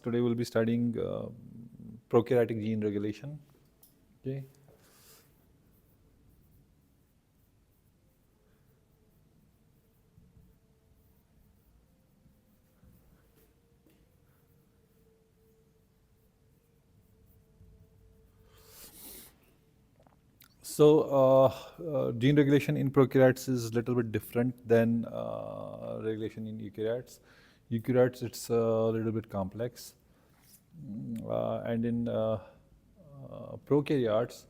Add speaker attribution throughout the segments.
Speaker 1: Today we'll be studying prokaryotic gene regulation. Okay. So gene regulation in prokaryotes is a little bit different than regulation in eukaryotes. Eukaryotes, it's a little bit complex. And in prokaryotes,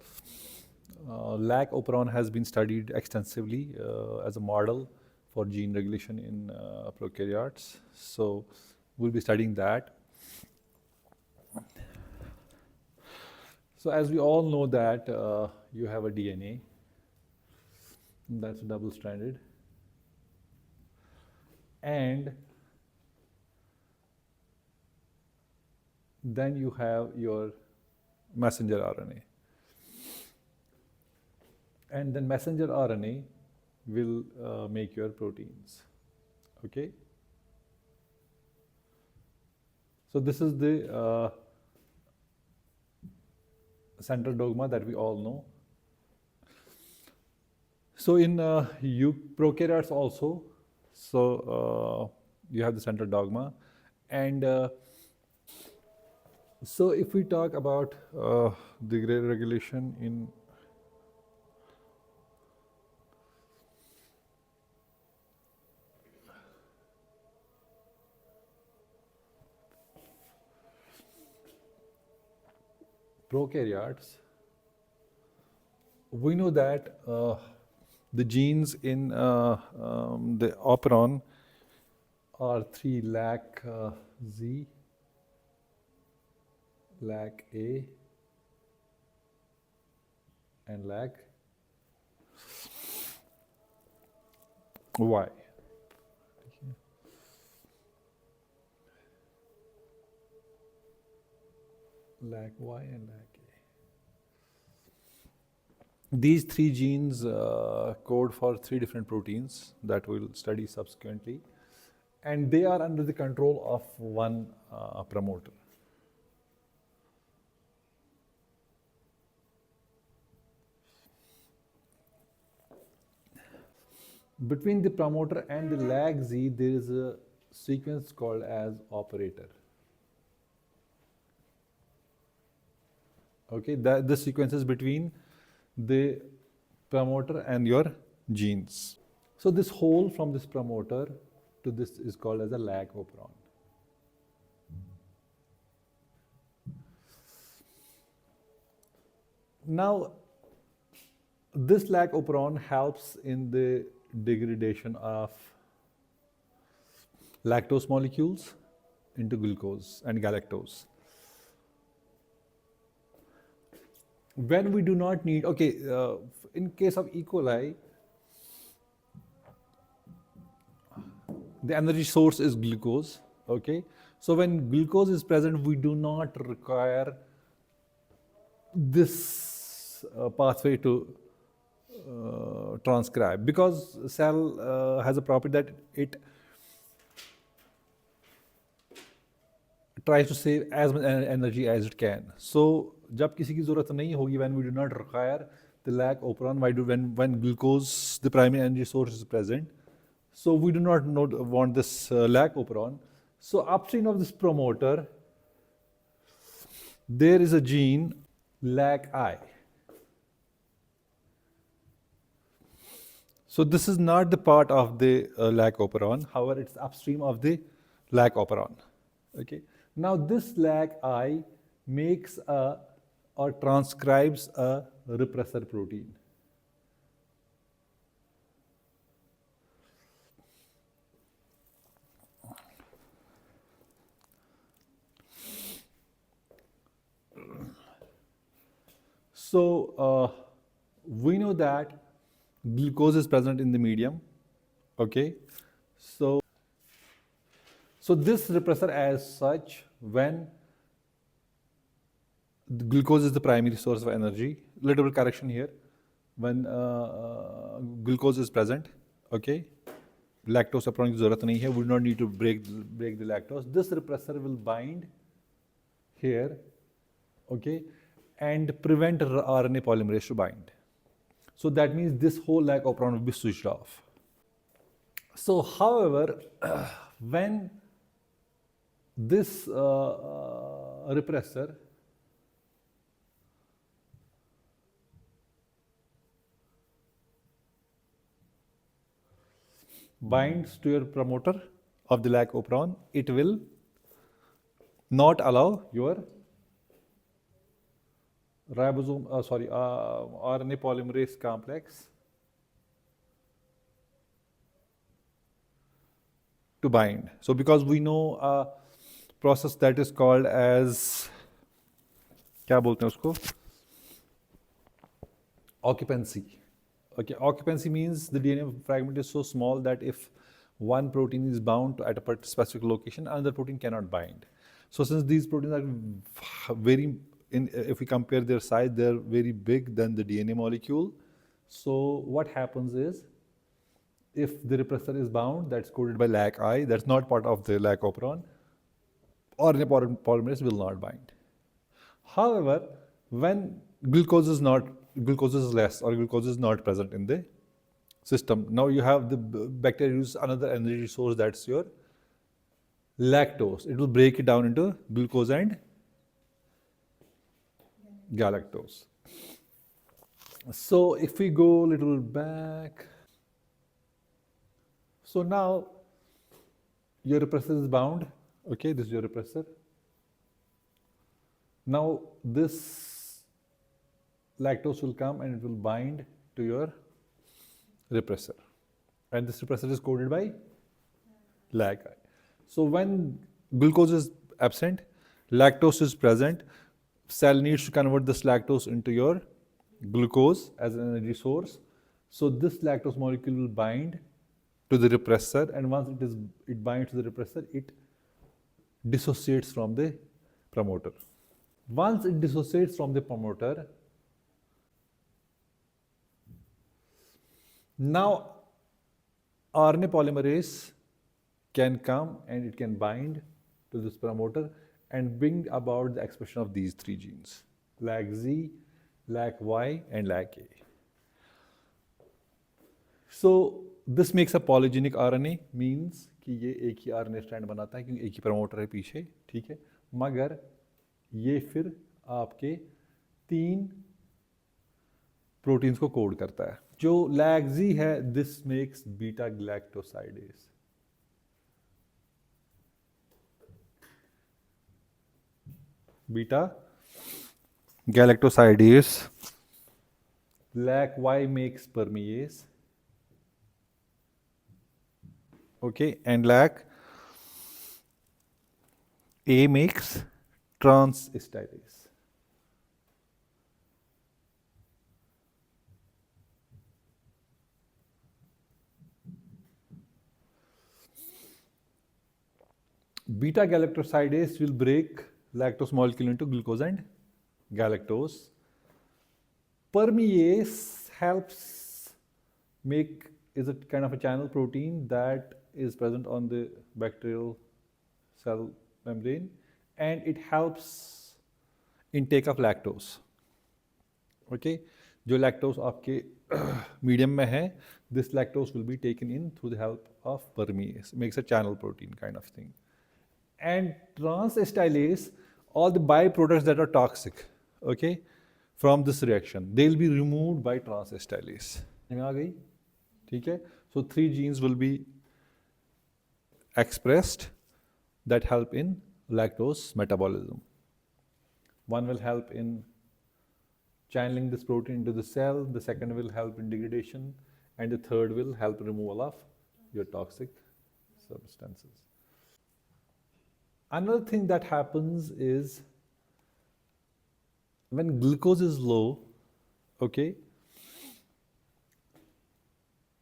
Speaker 1: Lac Operon has been studied extensively as a model for gene regulation in prokaryotes. So we'll be studying that. So as we all know that you have a DNA that's double-stranded, and then you have your messenger RNA, and then messenger RNA will make your proteins. Okay. So this is the central dogma that we all know. So in prokaryotes also, so you have the central dogma, and so if we talk about the regulation in prokaryotes, we know that the genes in the operon are 3: Lac Z, Lac A, and Lac Y. Lac Y and Lac A. These three genes code for 3 different proteins that we'll study subsequently, and they are under the control of one promoter. Between the promoter and the Lac Z, there is a sequence called as operator. Okay, the sequence is between the promoter and your genes. So this hole from this promoter to this is called as a Lac Operon. Now, this Lac Operon helps in the degradation of lactose molecules into glucose and galactose. When we do not need, okay, in case of E. coli, the energy source is glucose, okay? So when glucose is present, we do not require this pathway to transcribe, because cell has a property that it tries to save as much energy as it can. So जब किसी की ज़रूरत नहीं होगी, when we do not require the Lac Operon, when glucose, the primary energy source, is present, so we do not want this Lac Operon. So upstream of this promoter, there is a gene Lac I. So this is not the part of the Lac Operon, however, it's upstream of the Lac Operon. Okay. Now this Lac I makes or transcribes a repressor protein. So we know that glucose is present in the medium, okay? So this repressor as such, when the glucose is the primary source of energy, little bit correction here, when glucose is present, okay? Lactose apron की ज़रूरत नहीं है, we do not need to break the lactose. This repressor will bind here, okay, and prevent RNA polymerase to bind. So that means this whole Lac Operon will be switched off. So, however, when this repressor binds to your promoter of the Lac Operon, it will not allow your RNA polymerase complex to bind. So because we know a process that is called as, क्या बोलते हैं उसको? Occupancy. Okay, occupancy means the DNA fragment is so small that if one protein is bound at a specific location, another protein cannot bind. So since these proteins are very, if we compare their size, they're very big than the DNA molecule. So what happens is, if the repressor is bound, that's coded by LAC-I, that's not part of the Lac Operon, RNA polymerase will not bind. However, when glucose is less or glucose is not present in the system, now you have the bacteria use another energy source, that's your lactose. It will break it down into glucose and galactose. So if we go a little back, so now your repressor is bound. Okay, this is your repressor. Now this lactose will come and it will bind to your repressor, and this repressor is coded by LAC-I. So when glucose is absent, lactose is present, cell needs to convert this lactose into your glucose as an energy source. So this lactose molecule will bind to the repressor, and once it binds to the repressor, it dissociates from the promoter. Once it dissociates from the promoter, now RNA polymerase can come and it can bind to this promoter and bring about the expression of these three genes, LAC-Z, LAC-Y and LAC-A. So this makes a polygenic RNA, means कि ये एक ही RNA strand बनाता है क्योंकि एक ही promoter है पीछे, ठीक है, मगर ये फिर आपके 3 प्रोटीन्स को कोड करता है. जो LAC-Z है, this makes beta galactosidase. Beta galactosidase. LAC-Y makes permease. Okay, and LAC-A makes transestylase. Beta galactosidase will break lactose molecule into glucose and galactose. Permease is a kind of a channel protein that is present on the bacterial cell membrane, and it helps intake of lactose. Okay, जो lactose आपके medium में है, this lactose will be taken in through the help of permease. Makes a channel protein kind of thing. And transestylase, all the byproducts that are toxic, okay, from this reaction, they'll be removed by transestylase. Okay? So 3 genes will be expressed that help in lactose metabolism. One will help in channeling this protein into the cell, the second will help in degradation, and the third will help removal of your toxic substances. Another thing that happens is when glucose is low, okay,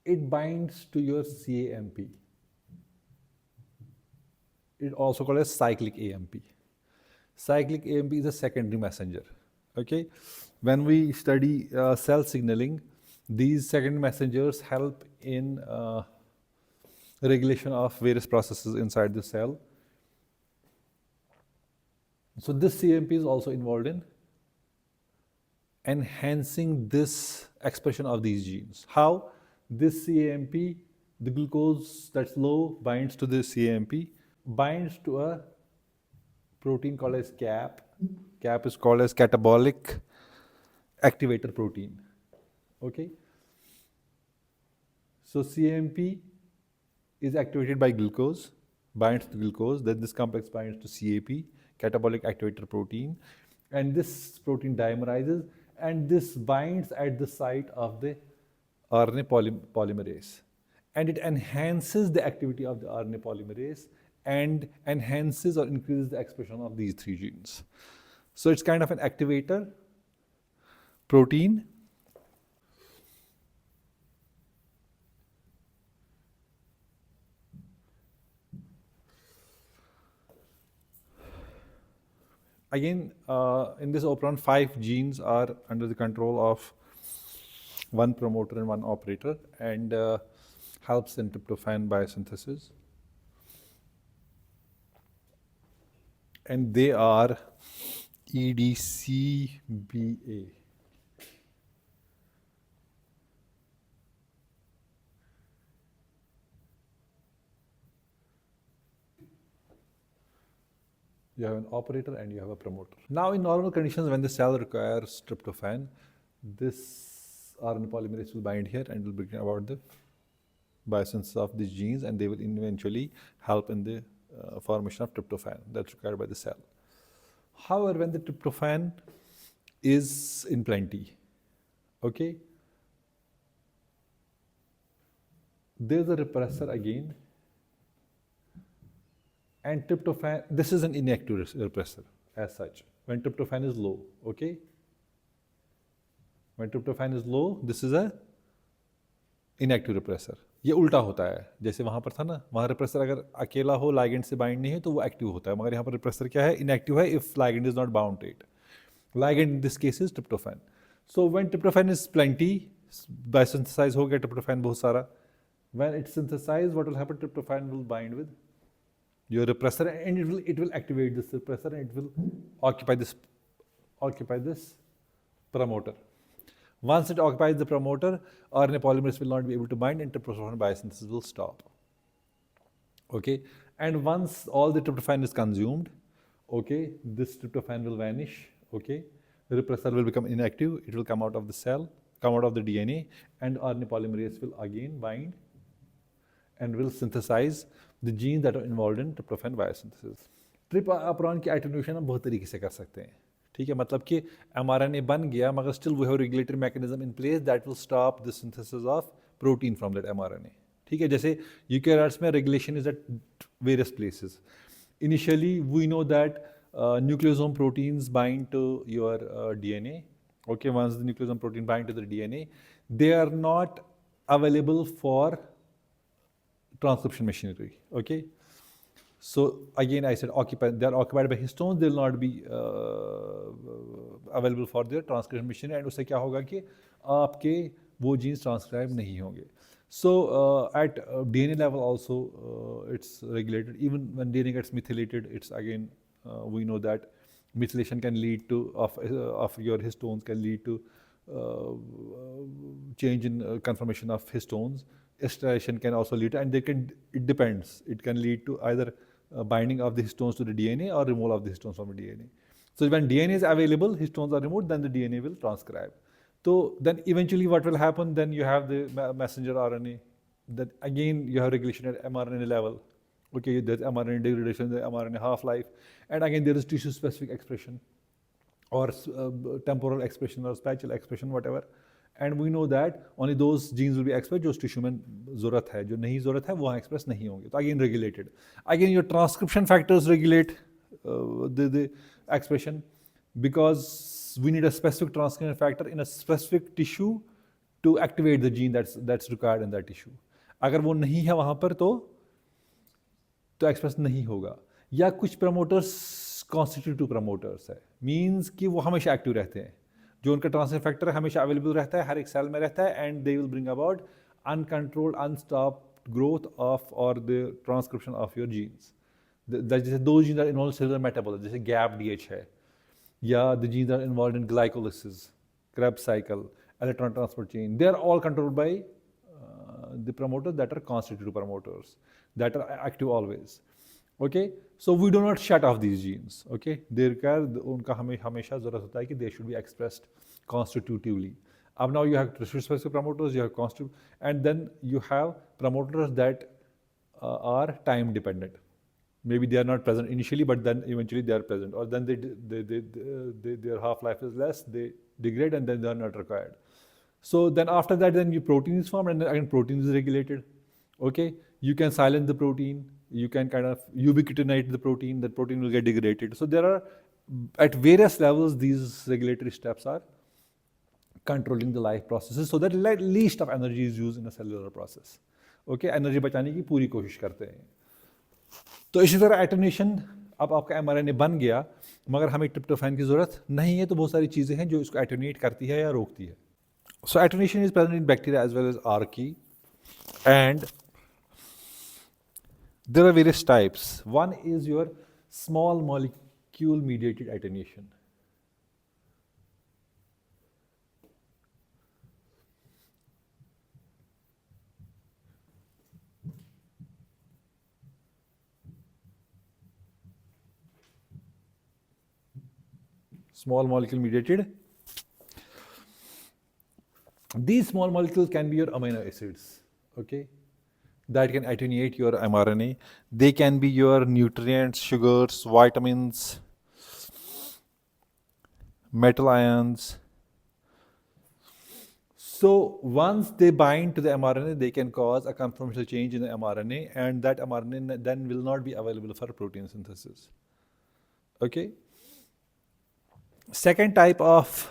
Speaker 1: it binds to your CAMP. It also called as cyclic AMP. Cyclic AMP is a secondary messenger. Okay, when we study cell signaling, these secondary messengers help in regulation of various processes inside the cell. So this CMP is also involved in enhancing this expression of these genes. How? This CAMP, the glucose that's low binds to this CAMP, binds to a protein called as CAP. CAP is called as catabolic activator protein. Okay. So CAMP is activated by glucose, binds to glucose, then this complex binds to CAP, catabolic activator protein, and this protein dimerizes, and this binds at the site of the RNA polymerase, and it enhances the activity of the RNA polymerase and enhances or increases the expression of these three genes. So it's kind of an activator protein. Again, in this operon, 5 genes are under the control of one promoter and one operator, and helps in tryptophan biosynthesis. And they are EDCBA. You have an operator and you have a promoter. Now, in normal conditions, when the cell requires tryptophan, this RNA polymerase will bind here and will bring about the biosynthesis of these genes, and they will eventually help in the formation of tryptophan that's required by the cell. However, when the tryptophan is in plenty, okay, there's a repressor again, and tryptophan, this is an inactive repressor as such, when tryptophan is low, okay? When tryptophan is low, this is a inactive repressor. ये उल्टा होता है, जैसे वहाँ पर था ना, वहाँ रिप्रेसर अगर अकेला हो, लाइगेंड से बाइंड नहीं है तो वो एक्टिव होता है, मगर यहाँ पर रिप्रेसर क्या है, इनएक्टिव है if ligand is not bound to it. Ligand in this case is tryptophan. So when tryptophan is plenty, biosynthesized हो गया tryptophan बहुत सारा, when it's synthesized, what will happen? Tryptophan will bind with your repressor, and it will activate this repressor, and it will occupy this promoter. Once it occupies the promoter, RNA polymerase will not be able to bind, and tryptophan biosynthesis will stop. Okay, and once all the tryptophan is consumed, okay, this tryptophan will vanish. Okay, the repressor will become inactive. It will come out of the cell, come out of the DNA, and RNA polymerase will again bind and will synthesize the genes that are involved in tryptophan biosynthesis. Trp operon की attenuation हम बहुत तरीके से कर सकते हैं, ठीक है, मतलब कि mRNA बन गया मगर still we have regulatory mechanism in place that will stop the synthesis of protein from that mRNA. ठीक है, जैसे यूकैरियोट्स में regulation is at various places. Initially we know that nucleosome proteins bind to your DNA. Okay, once the nucleosome protein bind to the DNA, they are not available for transcription machinery. Okay, so again I said they are occupied by histones. They will not be available for their transcription machinery, and उससे क्या होगा कि आपके वो genes transcribe नहीं होंगे. So at DNA level also it's regulated. Even when DNA gets methylated, it's again we know that methylation can lead to of your histones can lead to change in conformation of histones. Estration can also lead to, and it depends. It can lead to either binding of the histones to the DNA or removal of the histones from the DNA. So when DNA is available, histones are removed, then the DNA will transcribe. So then eventually what will happen? Then you have the messenger RNA. That again you have regulation at mRNA level. Okay, there's mRNA degradation, there's mRNA half-life, and again there is tissue-specific expression or temporal expression or spatial expression, whatever. And we know that only those genes will be expressed जो tissue में ज़रूरत है, जो नहीं ज़रूरत है वो वहाँ express नहीं होंगे. तो again regulated. Again your transcription factors regulate the expression, because we need a specific transcription factor in a specific tissue to activate the gene that's required in that tissue. अगर वो नहीं है वहाँ पर तो एक्सप्रेस नहीं होगा. या कुछ प्रमोटर्स कॉन्स्टिट्यूटिव प्रमोटर्स है, मीन्स कि वो हमेशा एक्टिव रहते हैं, जो उनका ट्रांसक्रिप्शन फैक्टर है हमेशा अवेलेबल रहता है, हर एक सेल में रहता है, and they will bring about uncontrolled unstopped growth of और the transcription of your genes. जैसे those genes are involved in cellular metabolism, जैसे GAPDH है, या the genes are involved in glycolysis, Krebs cycle, electron transport chain. They are all controlled by the promoters that are constitutive promoters that are active always. Okay, so we do not shut off these genes. Okay, they require उनका हमेशा ज़रूरत होता है कि they should be expressed constitutively. Now you have tissue-specific promoters, you have constitutive, and then you have promoters that are time dependent. Maybe they are not present initially, but then eventually they are present, or then their half-life is less, they degrade, and then they are not required. So then after that, then your protein is formed, and then again protein is regulated. Okay, you can silence the protein, you can kind of ubiquitinate the protein, that protein will get degraded. So there are, at various levels, these regulatory steps are controlling the life processes so that least of energy is used in a cellular process. Okay, energy बचाने की पूरी कोशिश करते हैं. तो इसी तरह एटोनेशन, अब आपका एमआरएनए बन गया मगर हमें ट्रिप्टोफैन की ज़रूरत नहीं है, तो बहुत सारी चीज़ें हैं जो इसको एटोनेट करती है या रोकती है. So attenuation is present in bacteria as well as archaea, and there are various types. One is your small molecule mediated attenuation. Small molecule mediated. These small molecules can be your amino acids, okay, that can attenuate your mRNA. They can be your nutrients, sugars, vitamins, metal ions. So once they bind to the mRNA, they can cause a conformational change in the mRNA, and that mRNA then will not be available for protein synthesis. Okay. Second type of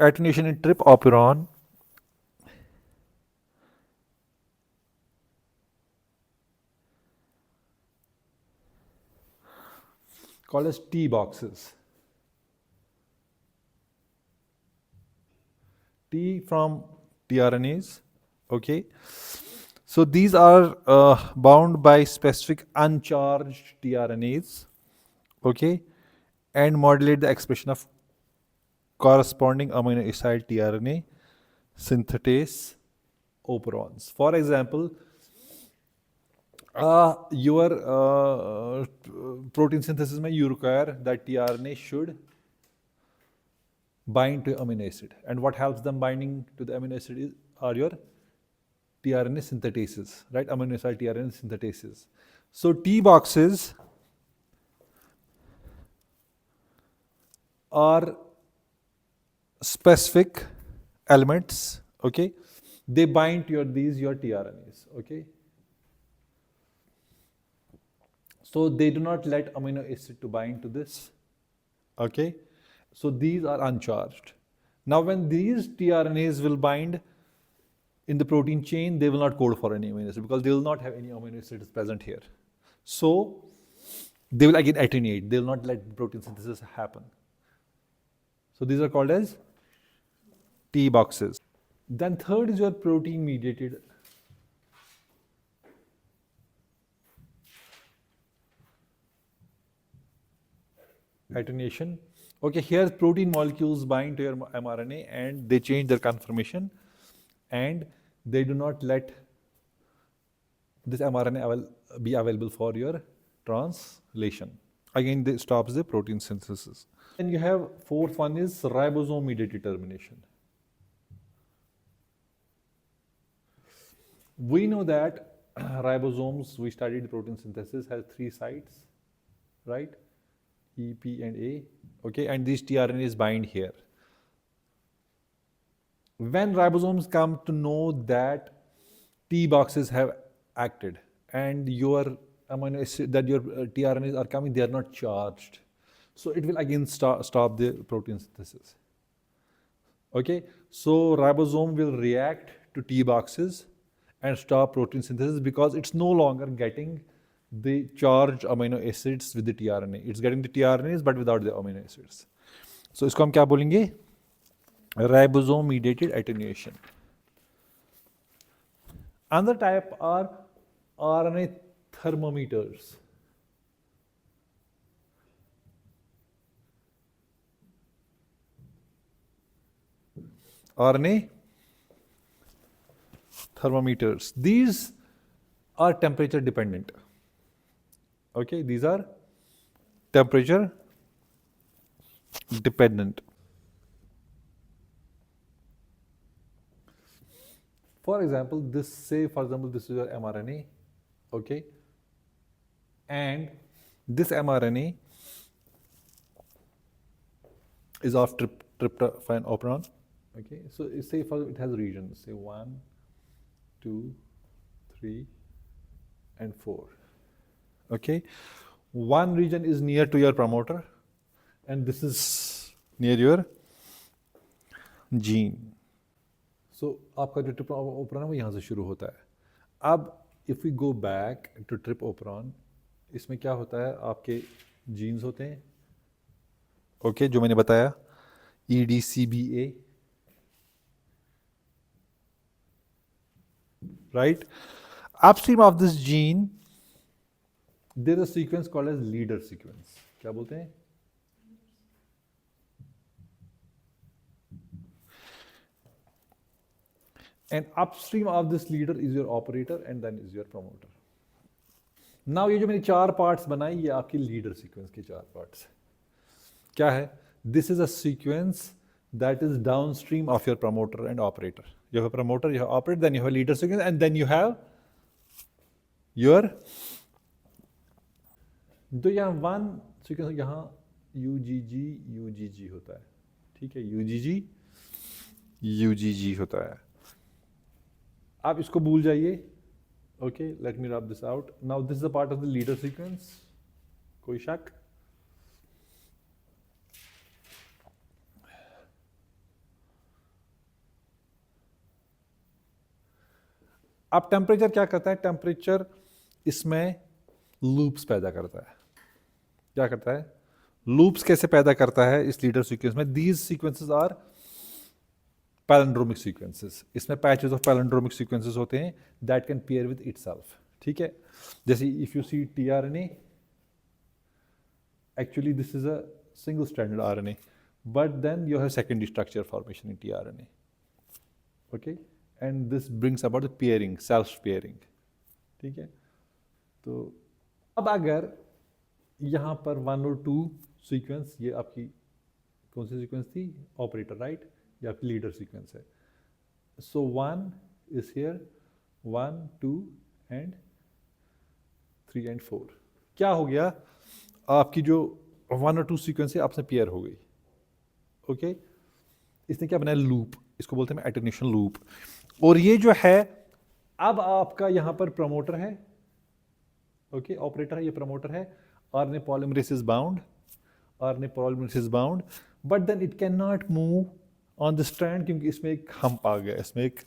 Speaker 1: attenuation in Tryptophan called as T boxes. T from tRNAs. Okay, so these are bound by specific uncharged tRNAs. Okay, and modulate the expression of corresponding amino acid tRNA synthetase operons. For example, your protein synthesis mein you require that tRNA should bind to amino acid, and what helps them binding to the amino acid are your tRNA synthetases, right? Amino acid tRNA synthetases. So T boxes are specific elements, okay? They bind to your tRNAs, okay? So they do not let amino acid to bind to this, okay? So these are uncharged. Now when these tRNAs will bind in the protein chain, they will not code for any amino acid because they will not have any amino acids present here. So they will again attenuate. They will not let protein synthesis happen. So these are called as T boxes. Then third is your protein mediated attenuation. Okay, here protein molecules bind to your mRNA and they change their conformation, and they do not let this mRNA be available for your translation. Again, this stops the protein synthesis. Then you have fourth one is ribosome mediated termination. We know that ribosomes, we studied protein synthesis, has 3 sites, right? E, P, and A. Okay, and these tRNAs bind here. When ribosomes come to know that T boxes have acted and your amino acid, that your tRNAs are coming, they are not charged. So it will again stop the protein synthesis. Okay, so ribosome will react to T boxes and stop protein synthesis because it's no longer getting the charged amino acids with the tRNA. It's getting the tRNAs but without the amino acids. So इसको हम क्या बोलेंगे? Ribosome mediated attenuation. Another type are RNA thermometers. RNA thermometers. These are temperature dependent. Okay, these are temperature dependent. For example, this is your mRNA, okay, and this mRNA is of tryptophan Operon, okay. So say it has regions, say 1, 2, 3, and 4, okay. One region is near to your promoter, and this is near your gene. So आपका जो trip operon है वो यहाँ से शुरू होता है. अब if we go back to trp operon, इसमें क्या होता है, आपके जीन्स होते हैं, ओके, जो मैंने बताया EDCBA, right? Upstream of this gene, there is a sequence called as leader sequence. क्या बोलते हैं? And upstream of this leader is your operator and then is your promoter. Now ये जो मैंने 4 parts बनाई, ये आपकी leader sequence के 4 parts. क्या है? This is a sequence that is downstream of your promoter and operator. You have a promoter, you have operator, then you have a leader sequence, and then you have your, तो यहाँ 1 sequence, यहाँ UGG होता है, ठीक है, UGG होता है. आप इसको भूल जाइए. Okay, let me rub this out. Now this is a part of the leader sequence. कोई शक? अब टेम्परेचर क्या करता है? टेम्परेचर इसमें लूप्स पैदा करता है. क्या करता है? लूप्स कैसे पैदा करता है इस लीडर सीक्वेंस में? These sequences are palindromic sequences. इसमें पैचेस ऑफ पैलेंड्रोमिक सीक्वेंसेस होते हैं that can pair with itself, ठीक है. जैसे if you see tRNA, actually this is a single stranded RNA, but then you have secondary structure formation in tRNA, okay, and this brings about the pairing, self pairing, ठीक है. तो अब अगर यहाँ पर 1 और 2 सीक्वेंस, ये आपकी कौन सी सीक्वेंस थी? Operator, right? ये आपकी लीडर सीक्वेंस है. सो 1 इज हियर, 1, 2 एंड 3 एंड 4. क्या हो गया? आपकी जो 1 और 2 सीक्वेंस है आपसे पेयर हो गई, ओके. इसने क्या बनाया? लूप. इसको बोलते हैं एटेन्यूएशन लूप. और ये जो है, अब आपका यहाँ पर प्रमोटर है, ओके, ऑपरेटर है, ये प्रमोटर है. RNA polymerase is bound, RNA polymerase is bound, but then it cannot move on the strand क्योंकि इसमें एक hump आ गया, इसमें एक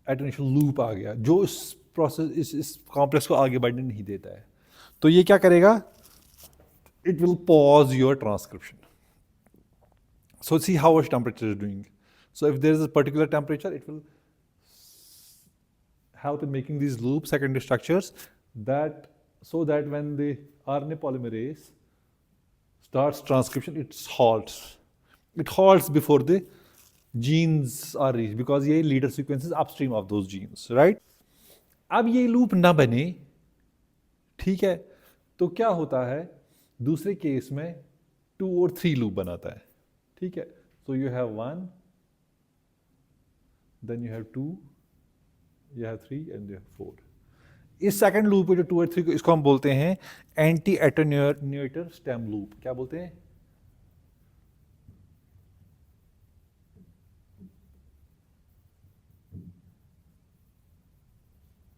Speaker 1: attenuation loop आ गया जो इस प्रोसेस, इस कॉम्प्लेक्स को आगे बढ़ने नहीं देता है. तो ये क्या करेगा? It will pause your transcription. So see how much temperature is doing. So if there is a particular temperature, it will help in making these loop secondary structures that, so that when the RNA polymerase starts transcription, it halts. It halts before the genes are reached because ये leader sequence is upstream of those genes, right? अब ये loop ना बने, ठीक है, तो क्या होता है? दूसरे केस में 2 और 3 loop बनाता है, ठीक है. So you have 1, then you have 2, you have 3 and you have 4. इस सेकंड लूप जो 2 और 3 को, इसको हम बोलते हैं एंटी एटेन्यूएटर स्टेम लूप. क्या बोलते हैं?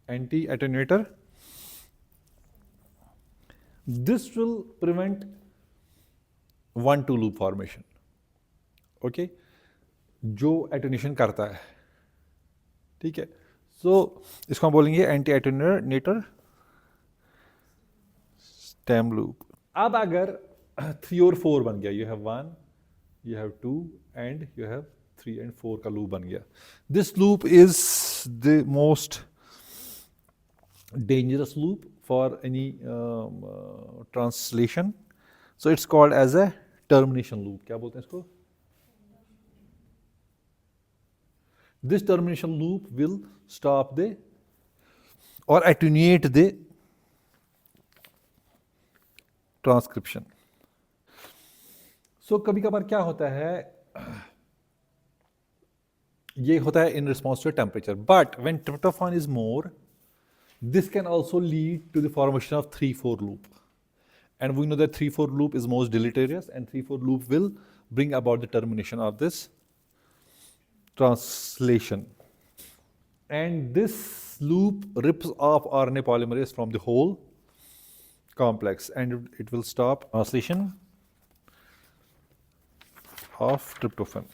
Speaker 1: Anti attenuator. This will prevent 1-2 loop formation, okay, जो एटेन्यूएशन करता है, ठीक है. सो इसको हम बोलेंगे एंटी एटेन्यूएटर स्टेम लूप. अब अगर 3 और 4 बन गया, you have 1, you have 2 and you have 3 and 4 का लूप बन गया. This loop is the most dangerous loop for any translation. So it's called as a termination loop. क्या बोलते हैं इसको? This termination loop will stop the or attenuate the transcription. So कभी कभार क्या होता है, ये होता है in response to temperature. But when tryptophan is more, this can also lead to the formation of 3,4 loop. And we know that 3,4 loop is most deleterious, and 3,4 loop will bring about the termination of this translation. And this loop rips off RNA polymerase from the whole complex, and it will stop translation of tryptophan.